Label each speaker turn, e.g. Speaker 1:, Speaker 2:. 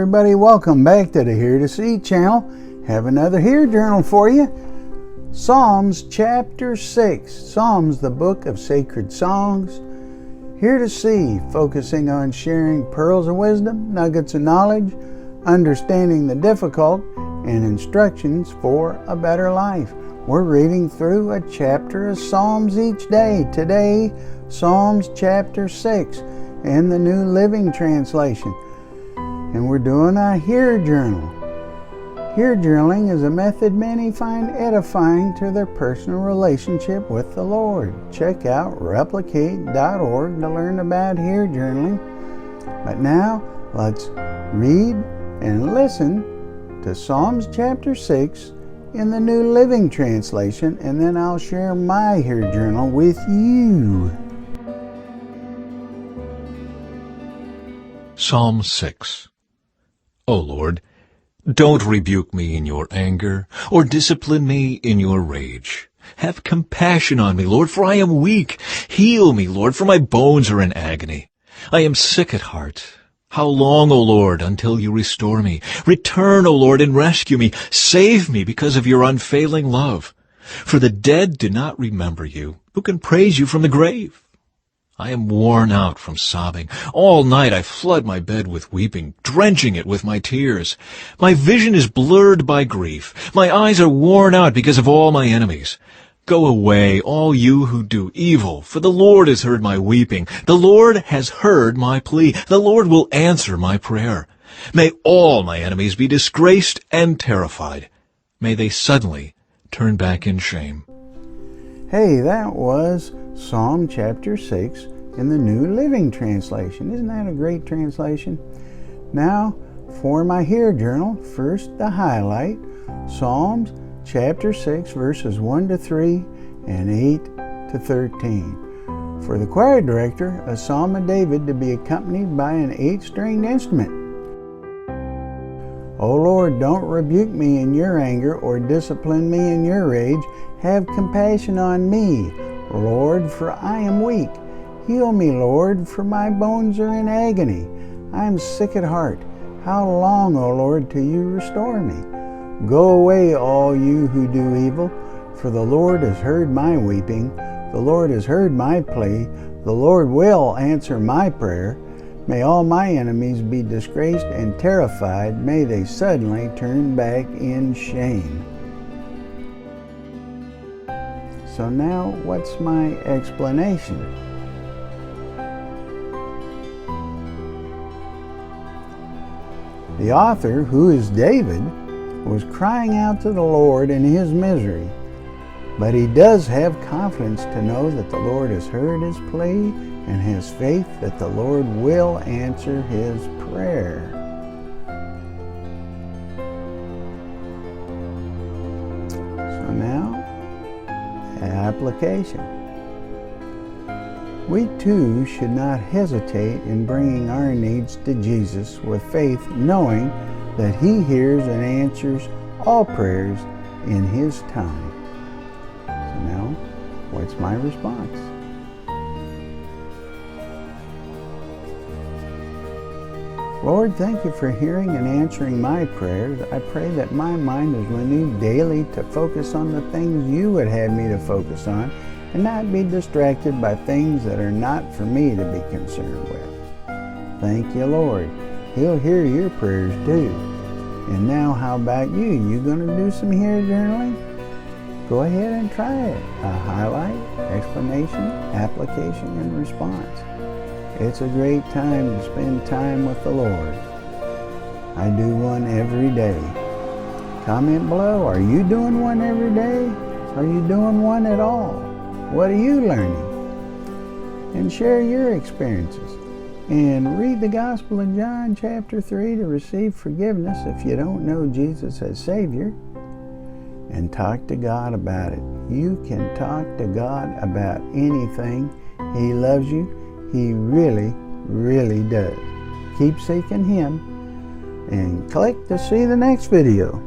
Speaker 1: everybody, welcome back to the Here to See channel. Have another Hear Journal for you. Psalms chapter 6. Psalms, the book of sacred songs. Here to See, focusing on sharing pearls of wisdom, nuggets of knowledge, understanding the difficult, and instructions for a better life. We're reading through a chapter of Psalms each day. Today, Psalms chapter 6 in the New Living Translation. And we're doing a Hear Journal. Hear journaling is a method many find edifying to their personal relationship with the Lord. Check out replicate.org to learn about Hear journaling. But now, let's read and listen to Psalms chapter 6 in the New Living Translation, and then I'll share my Hear Journal with you.
Speaker 2: Psalm 6. O Lord, don't rebuke me in your anger, or discipline me in your rage. Have compassion on me, Lord, for I am weak. Heal me, Lord, for my bones are in agony. I am sick at heart. How long, O Lord, until you restore me? Return, O Lord, and rescue me. Save me because of your unfailing love. For the dead do not remember you. Who can praise you from the grave? I am worn out from sobbing. All night I flood my bed with weeping, drenching it with my tears. My vision is blurred by grief. My eyes are worn out because of all my enemies. Go away, all you who do evil, for the Lord has heard my weeping. The Lord has heard my plea. The Lord will answer my prayer. May all my enemies be disgraced and terrified. May they suddenly turn back in shame.
Speaker 1: Hey, that was Psalm chapter 6 in the New Living Translation. Isn't that a great translation? Now, for my Hear Journal, first the highlight, Psalms chapter 6, verses 1 to 3 and 8 to 13. For the choir director, a psalm of David to be accompanied by an 8-stringed instrument. O Lord, don't rebuke me in your anger or discipline me in your rage. Have compassion on me, Lord, for I am weak. Heal me, Lord, for my bones are in agony. I am sick at heart. How long, O Lord, till you restore me? Go away, all you who do evil, for the Lord has heard my weeping. The Lord has heard my plea. The Lord will answer my prayer. May all my enemies be disgraced and terrified. May they suddenly turn back in shame. So now, what's my explanation? The author, who is David, was crying out to the Lord in his misery, but he does have confidence to know that the Lord has heard his plea and has faith that the Lord will answer his prayer. So now, application. We too should not hesitate in bringing our needs to Jesus with faith, knowing that he hears and answers all prayers in his time. So now, what's my response? Lord, thank you for hearing and answering my prayers. I pray that my mind is renewed daily to focus on the things you would have me to focus on and not be distracted by things that are not for me to be concerned with. Thank you, Lord. He'll hear your prayers too. And now, how about you? You going to do some Hear journaling? Go ahead and try it. A highlight, explanation, application, and response. It's a great time to spend time with the Lord. I do one every day. Comment below, are you doing one every day? Are you doing one at all? What are you learning? And share your experiences. And read the Gospel of John chapter 3 to receive forgiveness if you don't know Jesus as Savior. And talk to God about it. You can talk to God about anything. He loves you. He really, really does. Keep seeking Him and click to see the next video.